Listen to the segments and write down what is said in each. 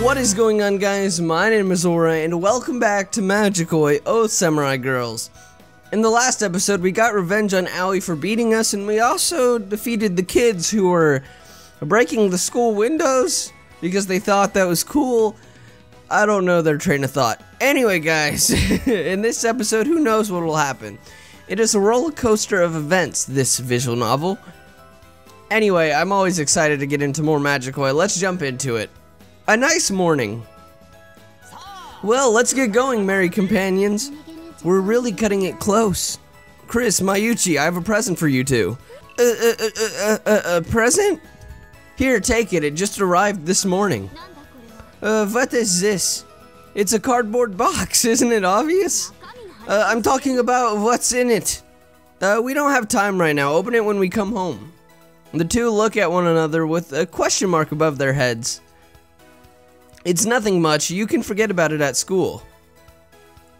What is going on, guys? My name is Aura, and welcome back to Majikoi, Oh Samurai Girls. In the last episode, we got revenge on Aoi for beating us, and we also defeated the kids who were breaking the school windows because they thought that was cool. I don't know their train of thought. Anyway, guys, in this episode, who knows what will happen? It is a roller coaster of events, this visual novel. Anyway, I'm always excited to get into more Majikoi. Let's jump into it. A nice morning. Well, let's get going, merry companions. We're really cutting it close. Chris, Mayuchi, I have a present for you two. A present? Here, take it. It just arrived this morning. What is this? It's a cardboard box, isn't it obvious? I'm talking about what's in it. We don't have time right now. Open it when we come home. The two look at one another with a question mark above their heads. It's nothing much. You can forget about it at school.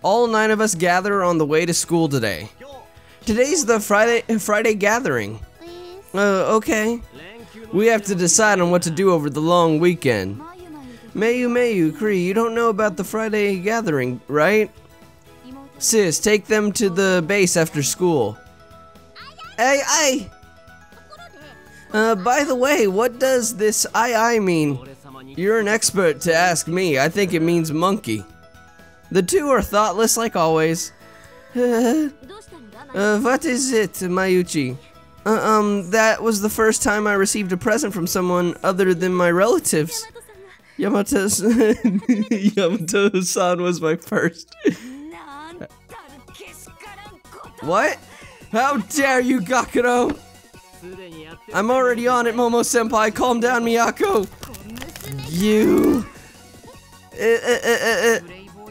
All 9 of us gather on the way to school today. Today's the Friday gathering. Okay. We have to decide on what to do over the long weekend. Mayu, Kree, you don't know about the Friday gathering, right? Sis, take them to the base after school. Aye. By the way, what does this aye mean? You're an expert to ask me. I think it means monkey. The two are thoughtless like always. What is it, Mayuchi? That was the first time I received a present from someone other than my relatives. Yamato-san was my first. What? How dare you, Gakuro? I'm already on it, Momo-senpai. Calm down, Miyako. You...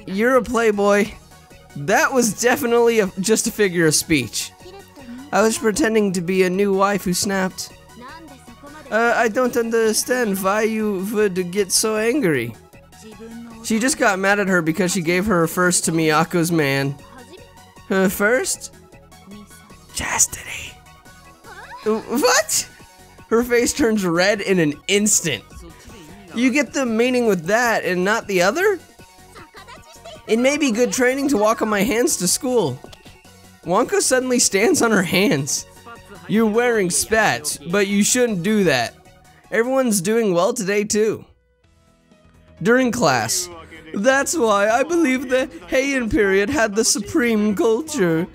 You're a playboy. That was definitely just a figure of speech. I was pretending to be a new wife who snapped. I don't understand why you would get so angry. She just got mad at her because she gave her first to Miyako's man. Her first? Chastity. What? Her face turns red in an instant. You get the meaning with that and not the other? It may be good training to walk on my hands to school. Wonko suddenly stands on her hands. You're wearing spats, but you shouldn't do that. Everyone's doing well today too. During class. That's why I believe the Heian period had the supreme culture.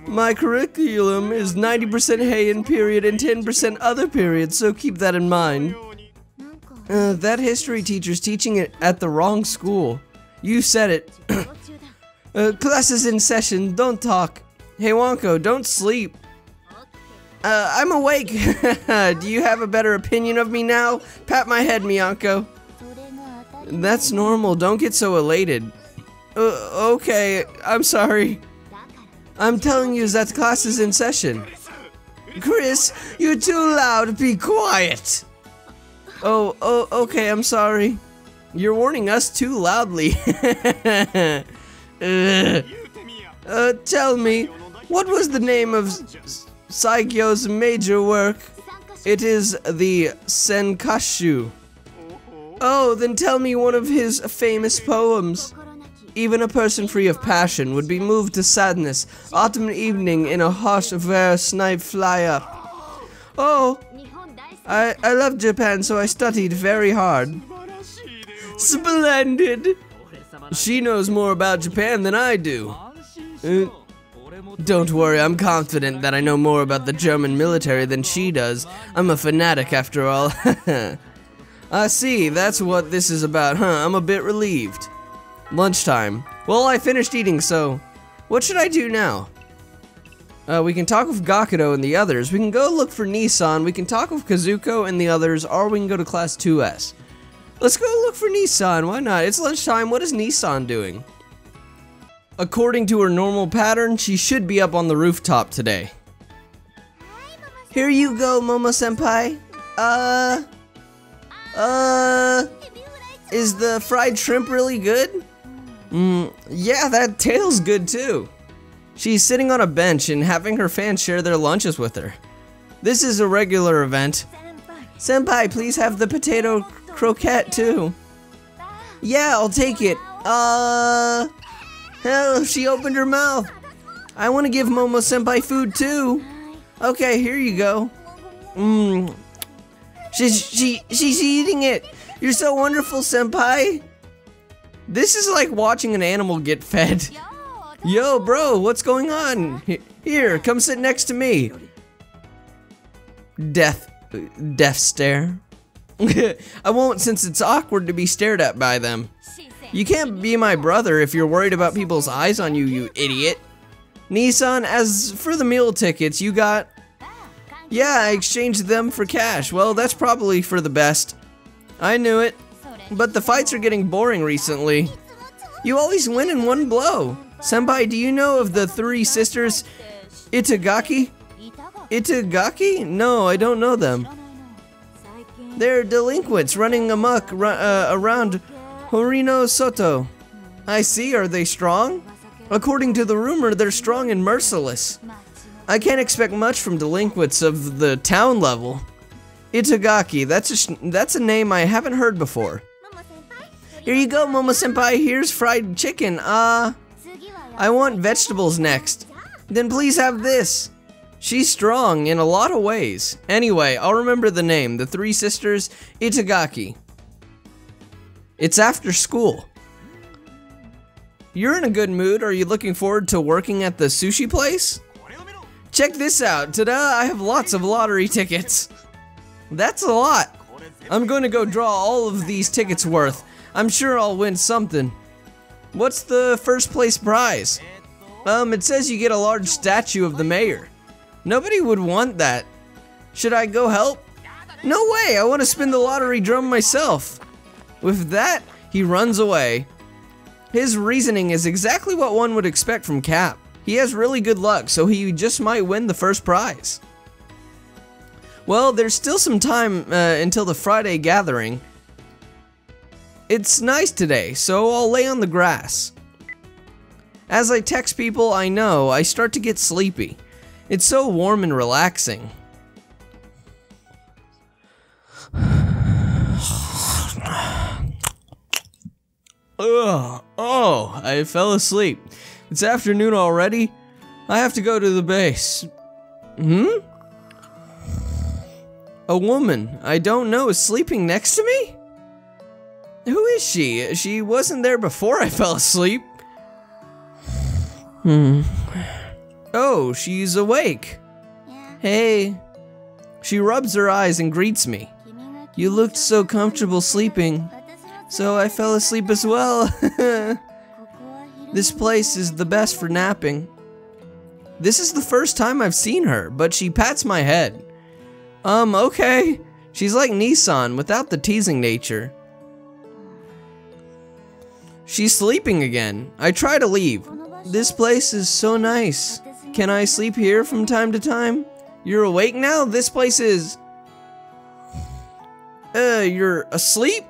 My curriculum is 90% Heian period and 10% other periods, so keep that in mind. That history teacher's teaching it at the wrong school. You said it. Class is in session, don't talk. Hey Wonko, don't sleep. I'm awake. Do you have a better opinion of me now? Pat my head, Miyako. That's normal, don't get so elated. Okay, I'm sorry. I'm telling you that class is in session. Chris, you're too loud, be quiet. Oh, okay, I'm sorry. You're warning us too loudly. Tell me, what was the name of Saikyo's major work? It is the Senkashu. Oh, then tell me one of his famous poems. Even a person free of passion would be moved to sadness. Autumn evening in a hush where snipe fly up. Oh, I love Japan, so I studied very hard. Splendid! She knows more about Japan than I do. Don't worry, I'm confident that I know more about the German military than she does. I'm a fanatic after all. I see, that's what this is about, huh? I'm a bit relieved. Lunchtime. Well, I finished eating, so what should I do now? We can talk with Gakudo and the others. We can go look for Nissan. We can talk with Kazuko and the others, or we can go to class 2S. Let's go look for Nissan. Why not? It's lunchtime. What is Nissan doing? According to her normal pattern, she should be up on the rooftop today. Here you go, Momo-senpai. Is the fried shrimp really good? Yeah, that tail's good too. She's sitting on a bench and having her fans share their lunches with her. This is a regular event. Senpai, please have the potato croquette too. Yeah, I'll take it. Oh, she opened her mouth. I want to give Momo Senpai food too. Okay, here you go. She's eating it. You're so wonderful, Senpai. This is like watching an animal get fed. Yo, bro, what's going on? Here, come sit next to me. Death stare. I won't, since it's awkward to be stared at by them. You can't be my brother if you're worried about people's eyes on you, you idiot. Nissan, as for the meal tickets you got... Yeah, I exchanged them for cash. Well, that's probably for the best. I knew it. But the fights are getting boring recently. You always win in one blow. Senpai, do you know of the three sisters Itagaki? Itagaki? No, I don't know them. They're delinquents running amok around Horino Soto. I see, are they strong? According to the rumor, they're strong and merciless. I can't expect much from delinquents of the town level. Itagaki, that's a name I haven't heard before. Here you go, Momo Senpai, here's fried chicken. I want vegetables next. Then please have this. She's strong in a lot of ways. Anyway, I'll remember the name, the three sisters Itagaki. It's after school. You're in a good mood. Are you looking forward to working at the sushi place? Check this out. Ta-da, I have lots of lottery tickets. That's a lot. I'm going to go draw all of these tickets worth. I'm sure I'll win something. What's the first place prize? It says you get a large statue of the mayor. Nobody would want that. Should I go help? No way, I want to spin the lottery drum myself. With that, he runs away. His reasoning is exactly what one would expect from Cap. He has really good luck, so he just might win the first prize. Well, there's still some time until the Friday gathering. It's nice today, so I'll lay on the grass. As I text people I know, I start to get sleepy. It's so warm and relaxing. Oh, I fell asleep. It's afternoon already. I have to go to the base. A woman I don't know is sleeping next to me? Who is she? She wasn't there before I fell asleep. Oh, she's awake. Hey. She rubs her eyes and greets me. You looked so comfortable sleeping, so I fell asleep as well. This place is the best for napping. This is the first time I've seen her, but she pats my head. Okay. She's like Nissan, without the teasing nature. She's sleeping again. I try to leave. This place is so nice. Can I sleep here from time to time? You're awake now? This place is... you're asleep?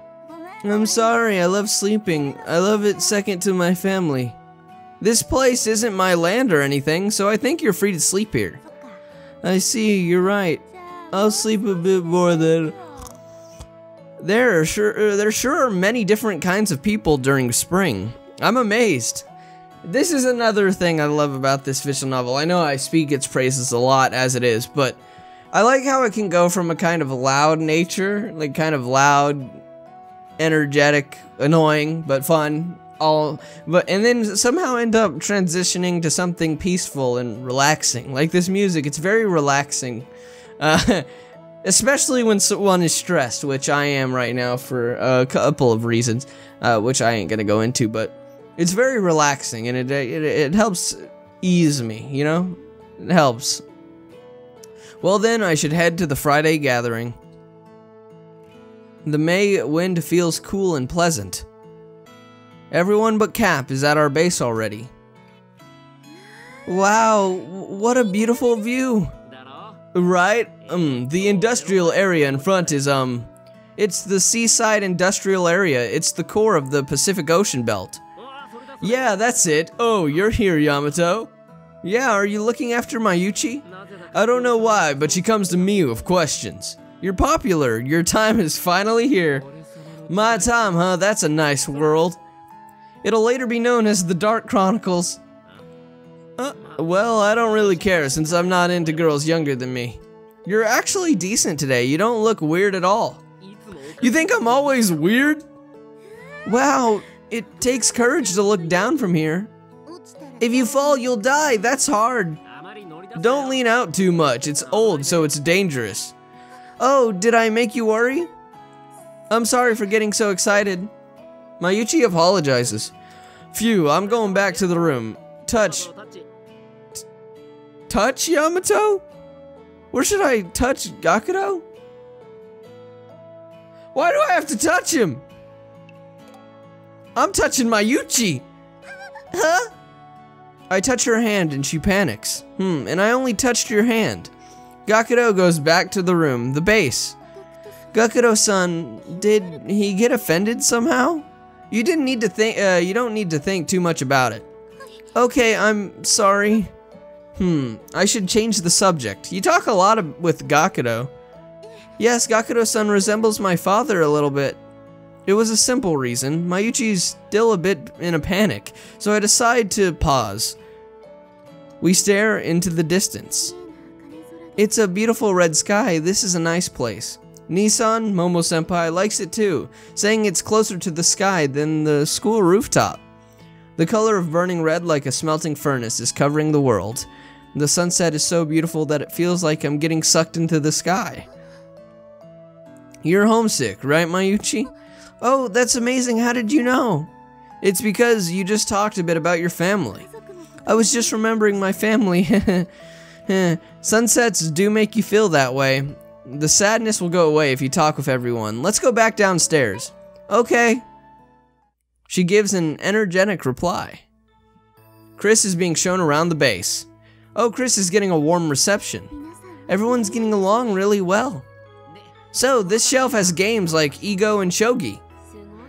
I'm sorry, I love sleeping. I love it second to my family. This place isn't my land or anything, so I think you're free to sleep here. I see, you're right. I'll sleep a bit more then. There sure are many different kinds of people during spring. I'm amazed. This is another thing I love about this visual novel. I know I speak its praises a lot as it is, but I like how it can go from a kind of loud nature, like kind of loud, energetic, annoying, but fun, and then somehow end up transitioning to something peaceful and relaxing. Like this music, it's very relaxing. Especially when one is stressed, which I am right now for a couple of reasons, which I ain't gonna go into, but it's very relaxing, and it helps ease me, you know? It helps. Well then, I should head to the Friday gathering. The May wind feels cool and pleasant. Everyone but Cap is at our base already. Wow, what a beautiful view! Right? The industrial area in front is, it's the seaside industrial area. It's the core of the Pacific Ocean belt. Yeah, that's it. Oh, you're here, Yamato. Yeah, are you looking after Mayuchi? I don't know why, but she comes to me with questions. You're popular. Your time is finally here. My time, huh? That's a nice world. It'll later be known as the Dark Chronicles. Well, I don't really care since I'm not into girls younger than me. You're actually decent today. You don't look weird at all. You think I'm always weird? Wow, it takes courage to look down from here. If you fall, you'll die. That's hard. Don't lean out too much. It's old, so it's dangerous. Oh, did I make you worry? I'm sorry for getting so excited. Mayuchi apologizes. Phew, I'm going back to the room. Touch, Yamato? Where should I touch Gakudo? Why do I have to touch him? I'm touching Mayuchi. Huh? I touch her hand and she panics. And I only touched your hand. Gakudo goes back to the room, the base. Gakudo-san, did he get offended somehow? You don't need to think too much about it. Okay, I'm sorry. I should change the subject. You talk a lot with Gakudo. Yes, Gakudo-san resembles my father a little bit. It was a simple reason. Mayuchi's still a bit in a panic, so I decide to pause. We stare into the distance. It's a beautiful red sky. This is a nice place. Nissan, Momo-senpai, likes it too, saying it's closer to the sky than the school rooftop. The color of burning red like a smelting furnace is covering the world. The sunset is so beautiful that it feels like I'm getting sucked into the sky. You're homesick, right, Mayuchi? Oh, that's amazing. How did you know? It's because you just talked a bit about your family. I was just remembering my family. Sunsets do make you feel that way. The sadness will go away if you talk with everyone. Let's go back downstairs. Okay. She gives an energetic reply. Chris is being shown around the base. Oh, Chris is getting a warm reception. Everyone's getting along really well. So, this shelf has games like Ego and Shogi.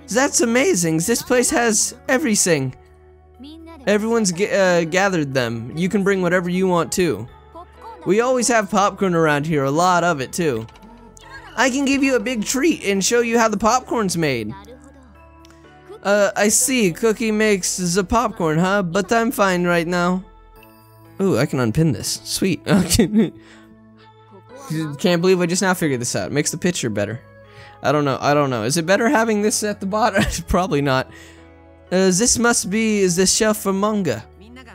That's amazing. This place has everything. Everyone's gathered them. You can bring whatever you want too. We always have popcorn around here, a lot of it too. I can give you a big treat and show you how the popcorn's made. I see, Cookie makes the popcorn, huh? But I'm fine right now. Ooh, I can unpin this. Sweet. Can't believe I just now figured this out. It makes the picture better. I don't know. Is it better having this at the bottom? Probably not. This must be this shelf for manga.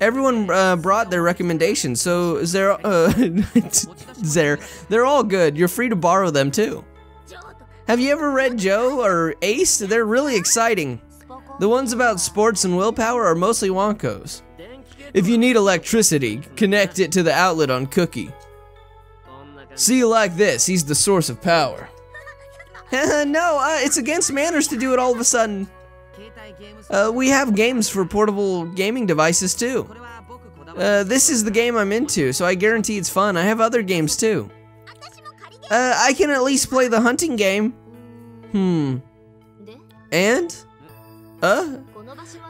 Everyone brought their recommendations, so they're all good. You're free to borrow them too. Have you ever read Joe or Ace? They're really exciting. The ones about sports and willpower are mostly Wonkos. If you need electricity, connect it to the outlet on Cookie. See you like this, he's the source of power. No, it's against manners to do it all of a sudden. We have games for portable gaming devices too. This is the game I'm into, so I guarantee it's fun. I have other games too. I can at least play the hunting game. And?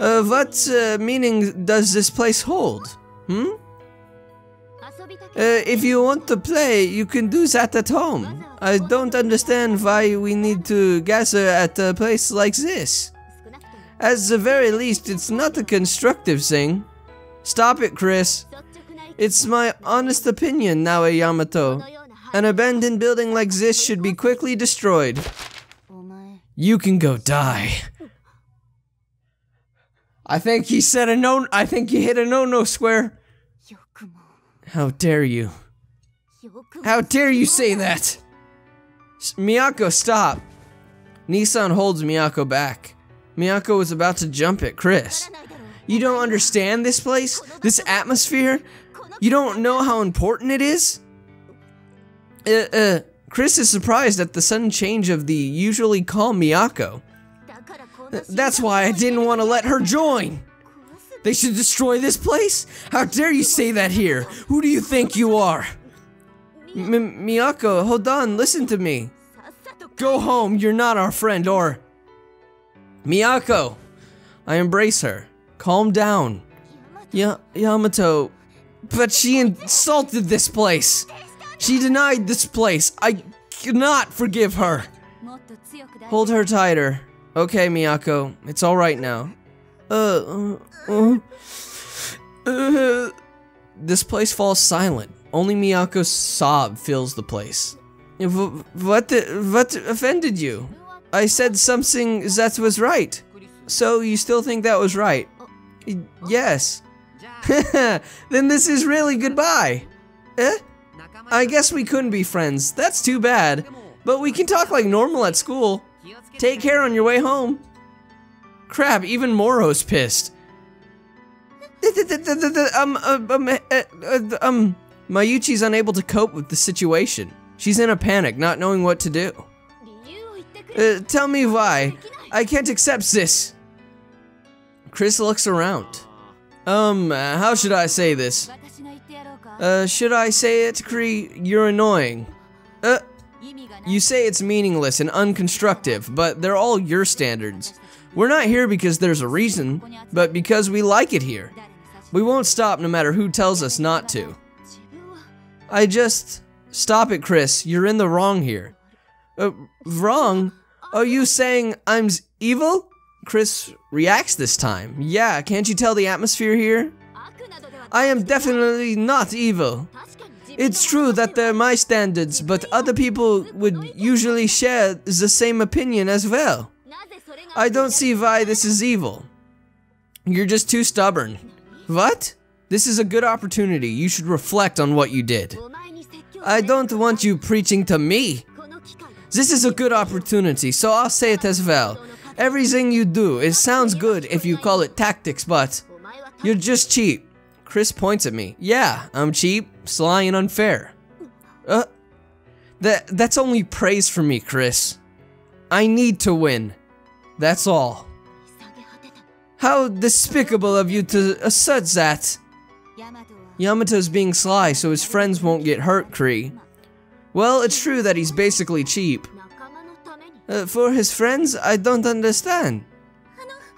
What meaning does this place hold? If you want to play, you can do that at home. I don't understand why we need to gather at a place like this. At the very least, it's not a constructive thing. Stop it, Chris. It's my honest opinion, Naoe Yamato. An abandoned building like this should be quickly destroyed. You can go die. I think he said a no. I think you hit a no-no square. How dare you? How dare you say that? Miyako, stop. Nissan holds Miyako back. Miyako was about to jump at Chris. You don't understand this place? This atmosphere? You don't know how important it is? Chris is surprised at the sudden change of the usually calm Miyako. That's why I didn't want to let her join. They should destroy this place? How dare you say that here? Who do you think you are? Miyako, hold on, listen to me. Go home, you're not our friend, or... Miyako! I embrace her. Calm down. Yamato... But she insulted this place. She denied this place. I cannot forgive her. Hold her tighter. Okay, Miyako, it's alright now. This place falls silent. Only Miyako's sob fills the place. What offended you? I said something that was right. So you still think that was right? Yes. Then this is really goodbye. I guess we couldn't be friends. That's too bad. But we can talk like normal at school. Take care on your way home. Crap, even Moro's pissed. Mayuchi's unable to cope with the situation. She's in a panic, not knowing what to do. Tell me why. I can't accept this. Chris looks around. How should I say this? Should I say it, Kree? You're annoying. You say it's meaningless and unconstructive, but they're all your standards. We're not here because there's a reason, but because we like it here. We won't stop no matter who tells us not to. Stop it, Chris. You're in the wrong here. Wrong? Are you saying I'm evil? Chris reacts this time. Yeah, can't you tell the atmosphere here? I am definitely not evil. It's true that they're my standards, but other people would usually share the same opinion as well. I don't see why this is evil. You're just too stubborn. What? This is a good opportunity. You should reflect on what you did. I don't want you preaching to me. This is a good opportunity, so I'll say it as well. Everything you do, it sounds good if you call it tactics, but you're just cheap. Chris points at me. Yeah, I'm cheap, sly, and unfair. That's only praise for me, Chris. I need to win. That's all. How despicable of you to assert that. Yamato's being sly so his friends won't get hurt, Kree. Well, it's true that he's basically cheap. For his friends, I don't understand.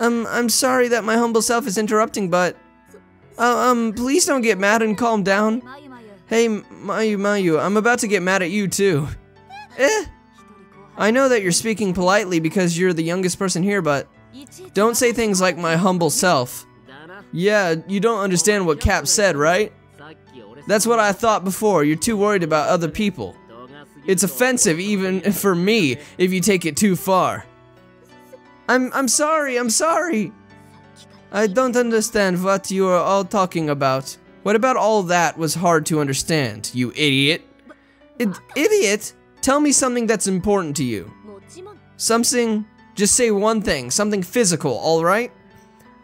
I'm sorry that my humble self is interrupting, but... please don't get mad and calm down. Hey, Mayu, I'm about to get mad at you too. I know that you're speaking politely because you're the youngest person here, but... don't say things like my humble self. Yeah, you don't understand what Cap said, right? That's what I thought before. You're too worried about other people. It's offensive even for me if you take it too far. I'm sorry. I don't understand what you are all talking about. What about all that was hard to understand, you idiot? Idiot? Tell me something that's important to you. Something, just say one thing, something physical, alright?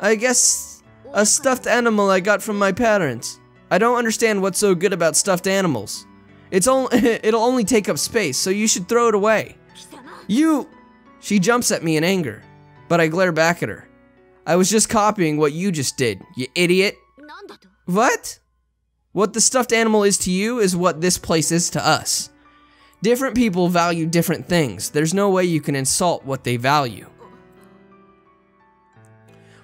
I guess a stuffed animal I got from my parents. I don't understand what's so good about stuffed animals. It'll only take up space, so you should throw it away. She jumps at me in anger, but I glare back at her. I was just copying what you just did, you idiot. What? What the stuffed animal is to you is what this place is to us. Different people value different things. There's no way you can insult what they value.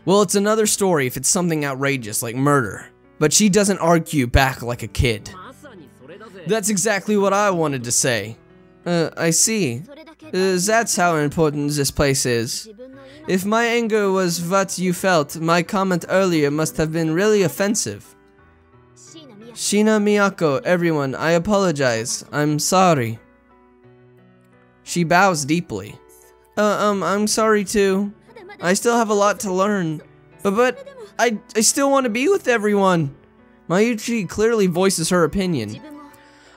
Well, it's another story if it's something outrageous like murder. But she doesn't argue back like a kid. That's exactly what I wanted to say. I see. That's how important this place is. If my anger was what you felt, my comment earlier must have been really offensive. Shina Miyako, everyone, I apologize. I'm sorry. She bows deeply. I'm sorry too. I still have a lot to learn. But I still want to be with everyone. Mayuchi clearly voices her opinion.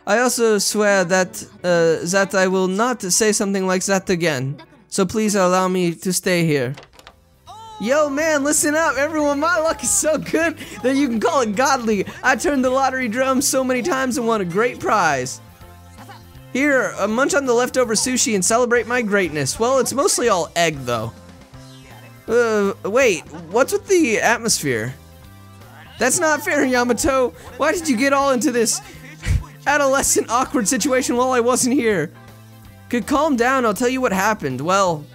I also swear that I will not say something like that again. So please allow me to stay here. Yo man, listen up everyone, my luck is so good that you can call it godly. I turned the lottery drum so many times and won a great prize. Here, munch on the leftover sushi and celebrate my greatness. Well, it's mostly all egg though. Wait, what's with the atmosphere? That's not fair, Yamato. Why did you get all into this adolescent awkward situation while I wasn't here? Could calm down, I'll tell you what happened. Well,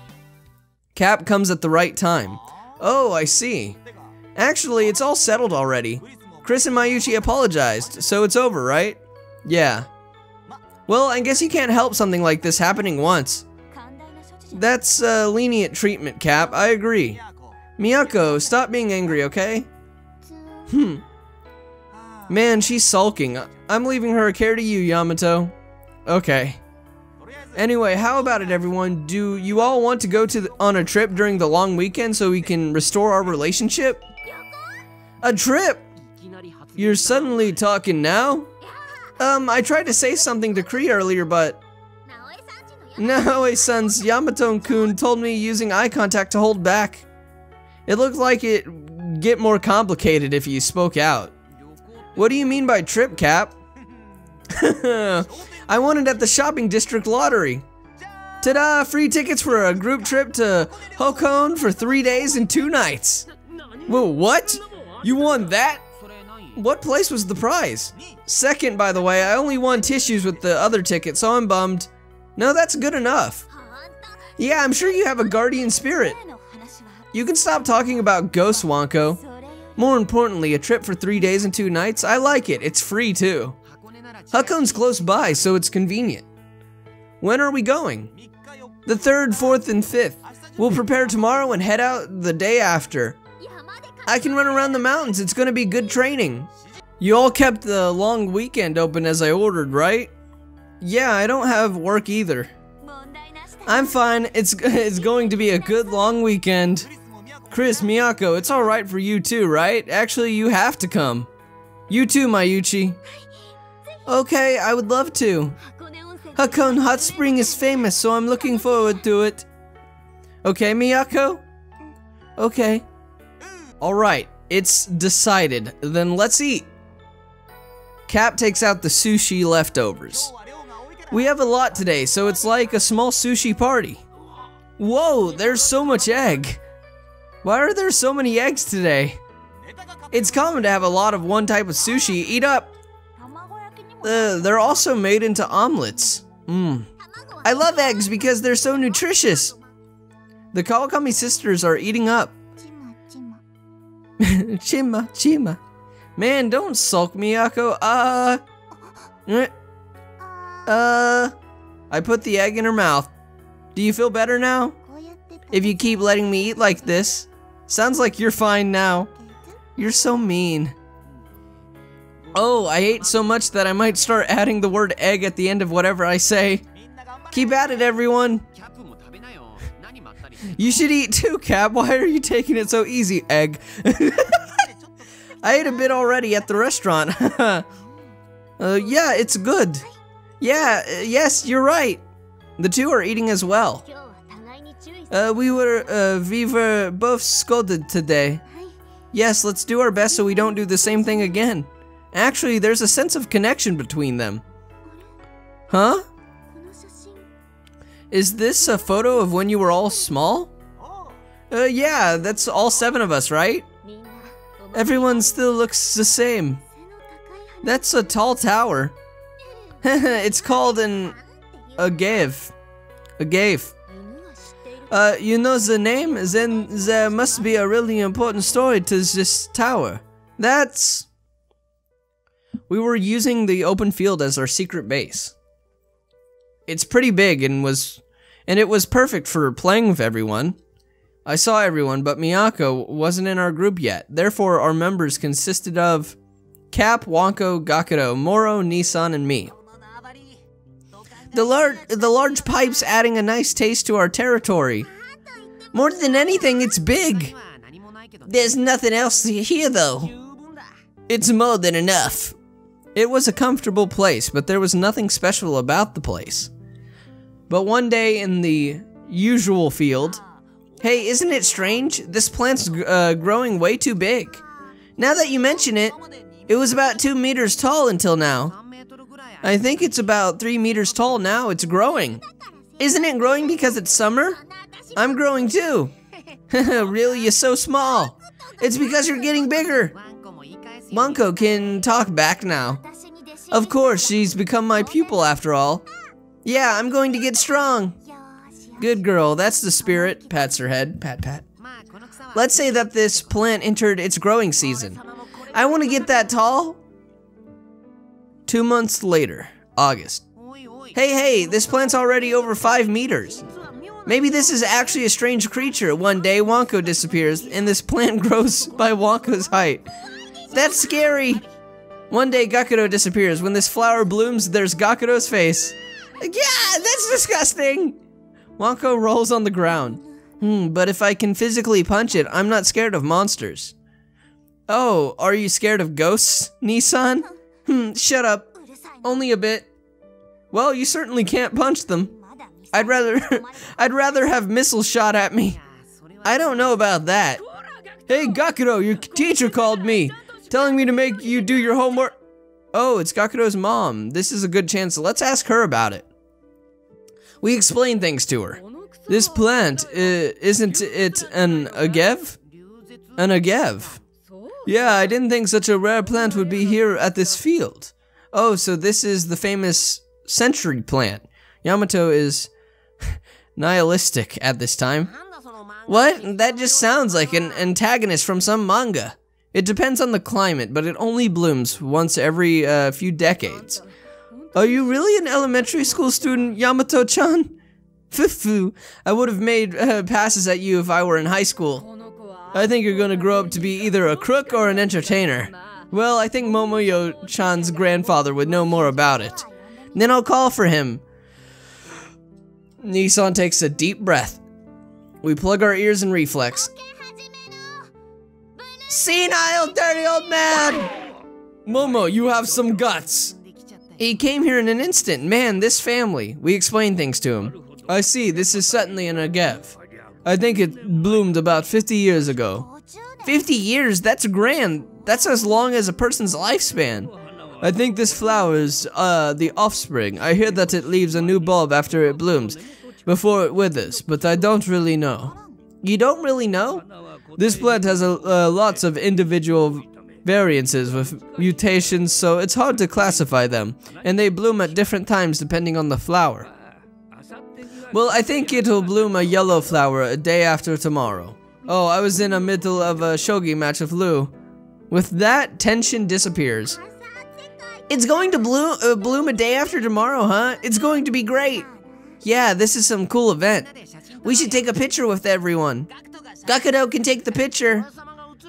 Cap comes at the right time. Oh, I see. Actually, it's all settled already. Chris and Mayuchi apologized, so it's over, right? Yeah. Well, I guess you can't help something like this happening once. That's lenient treatment, Cap. I agree. Miyako, stop being angry, okay? Man, she's sulking. I'm leaving her a care to you, Yamato. Okay. Anyway, how about it, everyone? Do you all want to go on a trip during the long weekend so we can restore our relationship? A trip? You're suddenly talking now? I tried to say something to Kree earlier, but... Naoe-san's Yamato-kun told me using eye contact to hold back. It looked like it'd get more complicated if you spoke out. What do you mean by trip, Cap? I won it at the shopping district lottery. Ta-da! Free tickets for a group trip to Hokone for 3 days and 2 nights. Whoa, what? You won that? What place was the prize? Second, by the way. I only won tissues with the other ticket, so I'm bummed. No, that's good enough. Yeah, I'm sure you have a guardian spirit. You can stop talking about ghosts, Wanko. More importantly, a trip for 3 days and 2 nights? I like it. It's free, too. Hakone's close by, so it's convenient. When are we going? The 3rd, 4th, and 5th. We'll prepare tomorrow and head out the day after. I can run around the mountains. It's gonna be good training. You all kept the long weekend open as I ordered, right? Yeah, I don't have work either. I'm fine. It's going to be a good long weekend. Chris, Miyako, it's alright for you too, right? Actually, you have to come. You too, Mayuchi. Okay, I would love to. Hakone Hot Spring is famous, so I'm looking forward to it. Okay, Miyako? Okay. Alright, it's decided. Then let's eat. Cap takes out the sushi leftovers. We have a lot today, so it's like a small sushi party. Whoa, there's so much egg. Why are there so many eggs today? It's common to have a lot of one type of sushi. Eat up. They're also made into omelets. I love eggs because they're so nutritious. The Kawakami sisters are eating up. Chima. Man, don't sulk, Miyako. I put the egg in her mouth. Do you feel better now? If you keep letting me eat like this. Sounds like you're fine now. You're so mean. Oh, I ate so much that I might start adding the word egg at the end of whatever I say. Keep at it, everyone. You should eat too, Cap. Why are you taking it so easy, egg? I ate a bit already at the restaurant. Yeah, it's good. Yes, you're right. The two are eating as well. We were both scolded today. Yes, let's do our best so we don't do the same thing again. Actually, there's a sense of connection between them. Huh? Is this a photo of when you were all small? Yeah, that's all 7 of us, right? Everyone still looks the same. That's a tall tower. It's called a cave. A cave. You know the name? Then there must be a really important story to this tower. We were using the open field as our secret base. It's pretty big and it was perfect for playing with everyone. I saw everyone, but Miyako wasn't in our group yet. Therefore, our members consisted of Cap, Wanko, Gakuto, Moro, Nissan, and me. The large pipe's adding a nice taste to our territory. More than anything, it's big. There's nothing else here, though. It's more than enough. It was a comfortable place, but there was nothing special about the place. But one day in the usual field... Hey, isn't it strange? This plant's growing way too big. Now that you mention it, it was about 2 meters tall until now. I think it's about 3 meters tall now. It's growing. Isn't it growing because it's summer? I'm growing too. Really, you're so small. It's because you're getting bigger. Wanko can talk back now. Of course, she's become my pupil after all. Yeah, I'm going to get strong. Good girl, that's the spirit. Pats her head. Pat, pat. Let's say that this plant entered its growing season. I want to get that tall. 2 months later, August. Hey, this plant's already over 5 meters. Maybe this is actually a strange creature. One day, Wonko disappears, and this plant grows by Wonko's height. That's scary. One day, Gakudo disappears. When this flower blooms, there's Gakudo's face. Yeah, that's disgusting. Wonko rolls on the ground. But if I can physically punch it, I'm not scared of monsters. Oh, are you scared of ghosts, Nissan? Shut up. Only a bit. Well, you certainly can't punch them. I'd rather have missiles shot at me. I don't know about that. Hey, Gakudo, your teacher called me, telling me to make you do your homework. Oh, it's Gakudo's mom. This is a good chance. Let's ask her about it. We explain things to her. This plant, isn't it an agev? An agev? Yeah, I didn't think such a rare plant would be here at this field. Oh, so this is the famous century plant. Yamato is nihilistic at this time. What? That just sounds like an antagonist from some manga. It depends on the climate, but it only blooms once every few decades. Are you really an elementary school student, Yamato-chan? Fufu, I would have made passes at you if I were in high school. I think you're gonna grow up to be either a crook or an entertainer. Well, I think Momoyo-chan's grandfather would know more about it. Then I'll call for him. Nissan takes a deep breath. We plug our ears and reflex. Senile, dirty old man! Momo, you have some guts. He came here in an instant. Man, this family. We explain things to him. I see, this is certainly an agev. I think it bloomed about 50 years ago. 50 years? That's grand. That's as long as a person's lifespan. I think this flower is the offspring. I hear that it leaves a new bulb after it blooms, before it withers, but I don't really know. You don't really know? This plant has lots of individual variances with mutations, so it's hard to classify them, and they bloom at different times depending on the flower. Well, I think it'll bloom a yellow flower a day after tomorrow. Oh, I was in the middle of a shogi match with Lou. With that, tension disappears. It's going to bloom a day after tomorrow, huh? It's going to be great. Yeah, this is some cool event. We should take a picture with everyone. Gakudo can take the picture.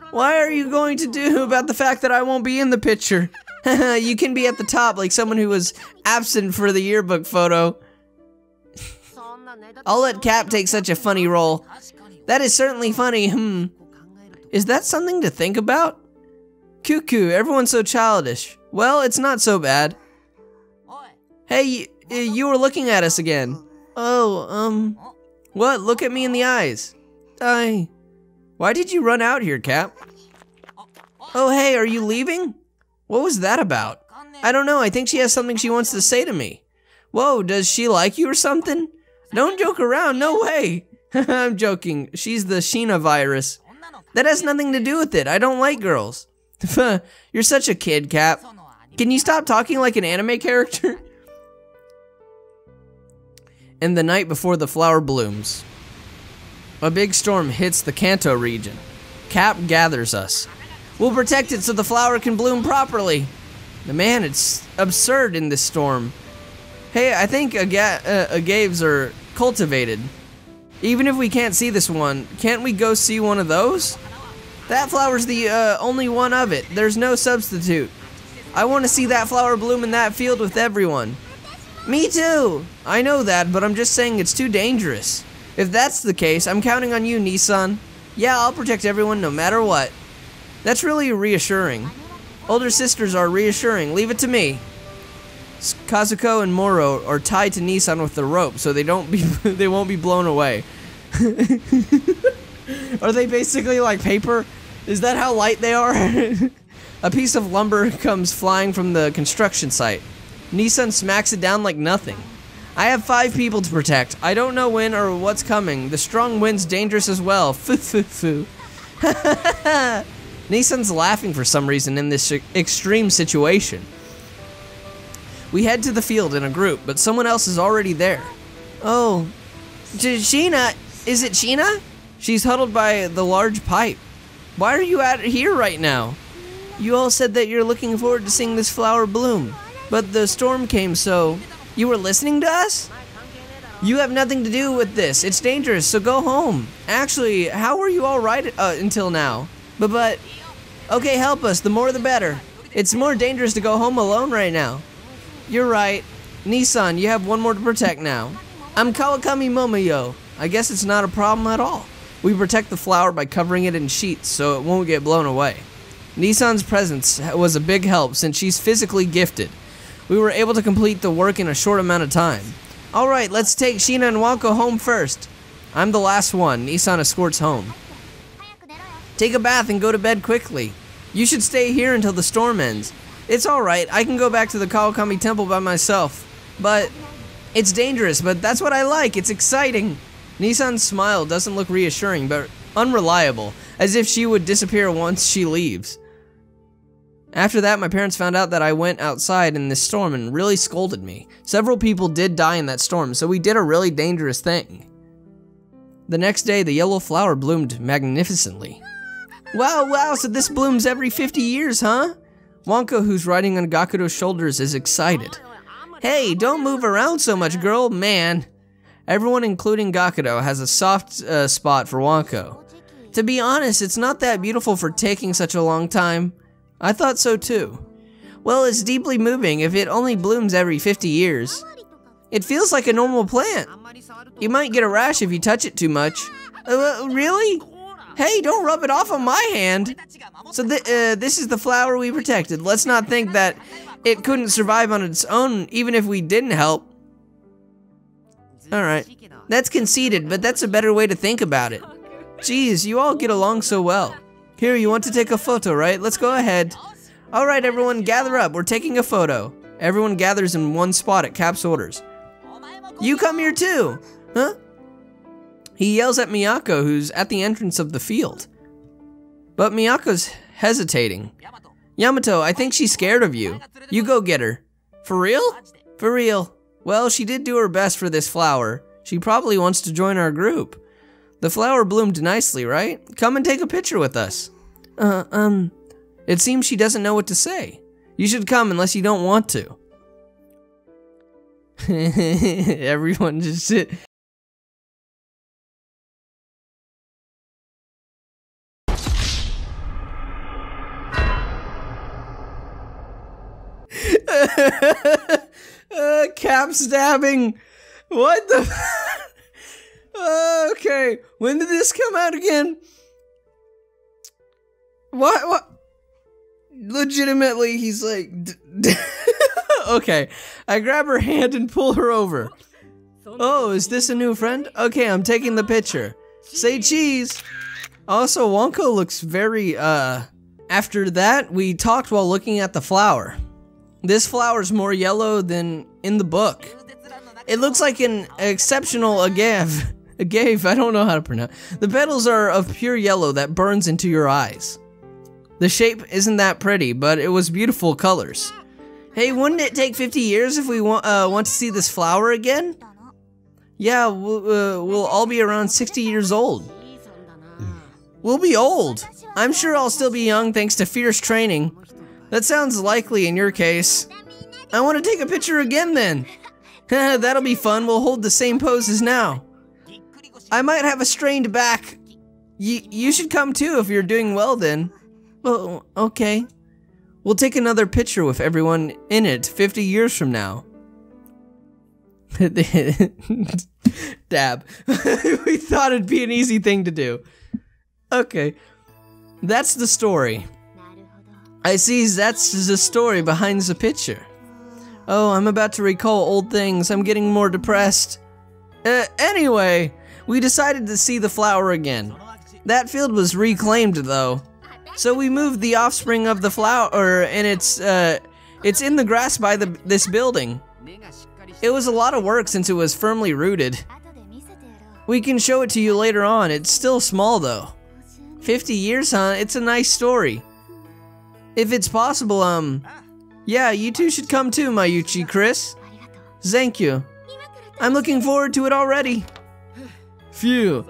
Why are you going to do about the fact that I won't be in the picture? You can be at the top like someone who was absent for the yearbook photo. I'll let Cap take such a funny role. That is certainly funny, Is that something to think about? Cuckoo, everyone's so childish. Well, it's not so bad. Hey, you were looking at us again. Oh, what? Look at me in the eyes. Why did you run out here, Cap? Oh, hey, are you leaving? What was that about? I don't know, I think she has something she wants to say to me. Whoa, does she like you or something? Don't joke around, no way. I'm joking, she's the Sheena virus. That has nothing to do with it, I don't like girls. You're such a kid, Cap. Can you stop talking like an anime character? And the night before the flower blooms, a big storm hits the Kanto region. Cap gathers us. We'll protect it so the flower can bloom properly. Man, it's absurd in this storm. Hey, I think agaves are cultivated. Even if we can't see this one, can't we go see one of those? That flower's the only one of it. There's no substitute. I want to see that flower bloom in that field with everyone. Me too! I know that, but I'm just saying it's too dangerous. If that's the case, I'm counting on you, Nissan. Yeah, I'll protect everyone no matter what. That's really reassuring. Older sisters are reassuring. Leave it to me. Kazuko and Moro are tied to Nissan with the rope, so they won't be blown away. Are they basically like paper? Is that how light they are? A piece of lumber comes flying from the construction site. Nissan smacks it down like nothing. I have 5 people to protect. I don't know when or what's coming. The strong wind's dangerous as well. Foo. Nissan's laughing for some reason in this extreme situation. We head to the field in a group, but someone else is already there. Oh, Sheena, is it Sheena? She's huddled by the large pipe. Why are you out here right now? You all said that you're looking forward to seeing this flower bloom, but the storm came, so You were listening to us? You have nothing to do with this. It's dangerous, so go home. Actually, how were you all right until now? But, okay, help us. The more the better. It's more dangerous to go home alone right now. You're right. Nissan, you have one more to protect now. I'm Kawakami Momoyo. I guess it's not a problem at all. We protect the flower by covering it in sheets so it won't get blown away. Nissan's presence was a big help since she's physically gifted. We were able to complete the work in a short amount of time. Alright, let's take Shina and Wanko home first. I'm the last one. Nissan escorts home. Take a bath and go to bed quickly. You should stay here until the storm ends. It's alright, I can go back to the Kawakami Temple by myself. But it's dangerous, but that's what I like. It's exciting. Nissan's smile doesn't look reassuring, but unreliable, as if she would disappear once she leaves. After that, my parents found out that I went outside in this storm and really scolded me. Several people did die in that storm, so we did a really dangerous thing. The next day, the yellow flower bloomed magnificently. Wow, so this blooms every 50 years, huh? Wanko, who's riding on Gakudo's shoulders, is excited. Hey, don't move around so much, girl, man. Everyone, including Gakudo, has a soft spot for Wanko. To be honest, it's not that beautiful for taking such a long time. I thought so too. Well, it's deeply moving if it only blooms every 50 years. It feels like a normal plant. You might get a rash if you touch it too much. Really? Hey, don't rub it off on my hand. So this is the flower we protected. Let's not think that it couldn't survive on its own even if we didn't help. Alright, that's conceited, but that's a better way to think about it. Jeez, you all get along so well. Here, you want to take a photo, right? Let's go ahead. Alright, everyone, gather up. We're taking a photo. Everyone gathers in one spot at Cap's orders. You come here too! Huh? He yells at Miyako, who's at the entrance of the field. But Miyako's hesitating. Yamato, I think she's scared of you. You go get her. For real? For real. Well, she did do her best for this flower. She probably wants to join our group. The flower bloomed nicely, right? Come and take a picture with us. It seems she doesn't know what to say. You should come unless you don't want to. Everyone just sit. Cap stabbing. What the? Okay, when did this come out again? What? Legitimately, he's like, okay. I grab her hand and pull her over. Oh, is this a new friend? Okay, I'm taking the picture. Say cheese. Also, Wanko looks very, after that, we talked while looking at the flower. This flower's more yellow than in the book. It looks like an exceptional agave. Agave, I don't know how to pronounce. The petals are of pure yellow that burns into your eyes. The shape isn't that pretty, but it was beautiful colors. Hey, wouldn't it take 50 years if we want to see this flower again? Yeah, we'll all be around 60 years old. We'll be old. I'm sure I'll still be young thanks to fierce training. That sounds likely in your case. I want to take a picture again then. That'll be fun. We'll hold the same pose as now. I might have a strained back. You should come too if you're doing well then. Well, okay. We'll take another picture with everyone in it 50 years from now. Dab. We thought it'd be an easy thing to do. Okay. That's the story. I see that's the story behind the picture. Oh, I'm about to recall old things. I'm getting more depressed. Anyway, we decided to see the flower again. That field was reclaimed though. So we moved the offspring of the flower and it's in the grass by this building. It was a lot of work since it was firmly rooted. We can show it to you later on. It's still small though. 50 years, huh? It's a nice story. If it's possible, yeah, you two should come too, Mayuchi, Chris. Thank you. I'm looking forward to it already. Phew.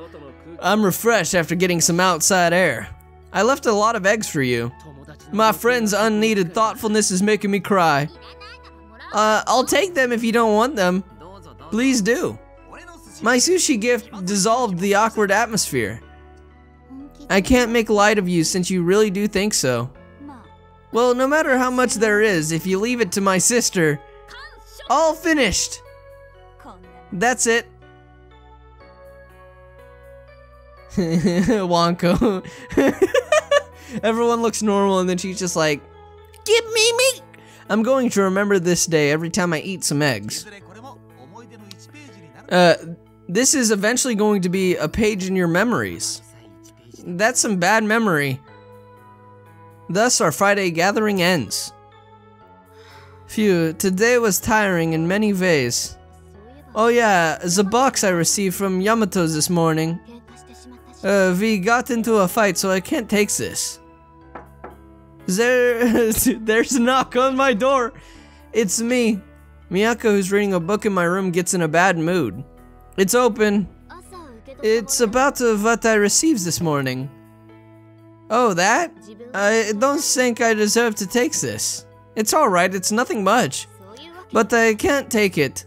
I'm refreshed after getting some outside air. I left a lot of eggs for you. My friend's unneeded thoughtfulness is making me cry. I'll take them if you don't want them. Please do. My sushi gift dissolved the awkward atmosphere. I can't make light of you since you really do think so. Well, no matter how much there is, if you leave it to my sister, all finished. That's it. Wonko. Everyone looks normal and then she's just like, give me meat! I'm going to remember this day every time I eat some eggs. This is eventually going to be a page in your memories. That's some bad memory. Thus our Friday gathering ends. Phew, today was tiring in many ways. Oh yeah, the box I received from Yamato this morning. We got into a fight, so I can't take this. There's a knock on my door. It's me. Miyako, who's reading a book in my room, gets in a bad mood. It's open. It's about what I received this morning. Oh, that? I don't think I deserve to take this. It's alright, it's nothing much. But I can't take it.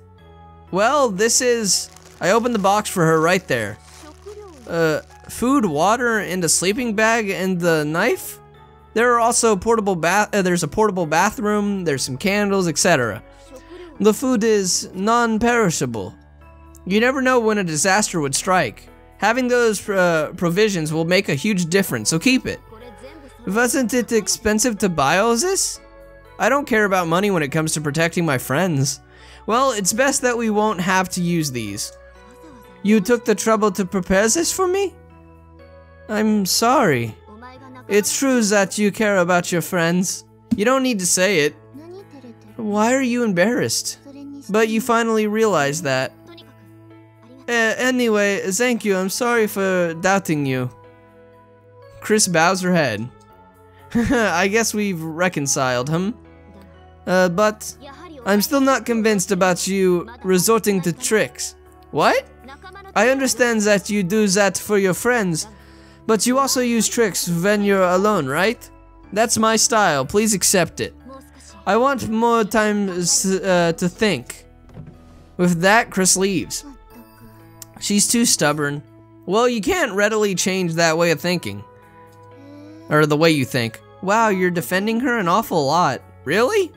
Well, this is... I opened the box for her right there. Food, water, and a sleeping bag, and the knife? There are also there's a portable bathroom, there's some candles, etc. The food is non-perishable. You never know when a disaster would strike. Having those provisions will make a huge difference, so keep it. Wasn't it expensive to buy all this? I don't care about money when it comes to protecting my friends. Well, it's best that we won't have to use these. You took the trouble to prepare this for me? I'm sorry. It's true that you care about your friends. You don't need to say it. Why are you embarrassed? But you finally realized that. Anyway, thank you. I'm sorry for doubting you. Chris bows her head. I guess we've reconciled, but I'm still not convinced about you resorting to tricks. What? I understand that you do that for your friends, but you also use tricks when you're alone, right? That's my style. Please accept it. I want more time to think. With that, Chris leaves. She's too stubborn. Well, you can't readily change that way of thinking. Or the way you think. Wow, you're defending her an awful lot. Really?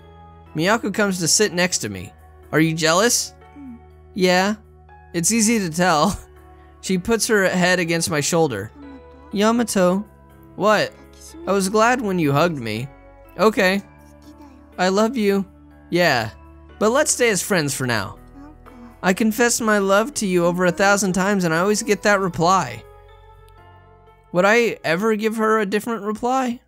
Miyako comes to sit next to me. Are you jealous? Yeah. It's easy to tell. She puts her head against my shoulder. Yamato. What? I was glad when you hugged me. Okay. I love you. Yeah. But let's stay as friends for now. I confess my love to you over 1,000 times and I always get that reply. Would I ever give her a different reply?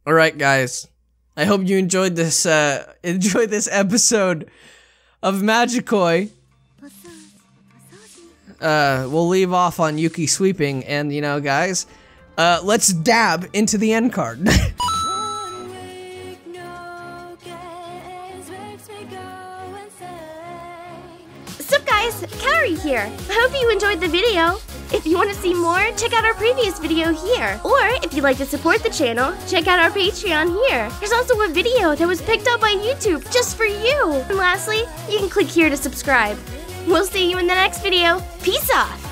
Alright guys, I hope you enjoyed this episode of Majikoi. We'll leave off on Yuki sweeping and, you know, guys, let's dab into the end card. Sup guys, Kaori here. I hope you enjoyed the video. If you want to see more, check out our previous video here. Or if you'd like to support the channel, check out our Patreon here. There's also a video that was picked up by YouTube just for you. And lastly, you can click here to subscribe. We'll see you in the next video. Peace off!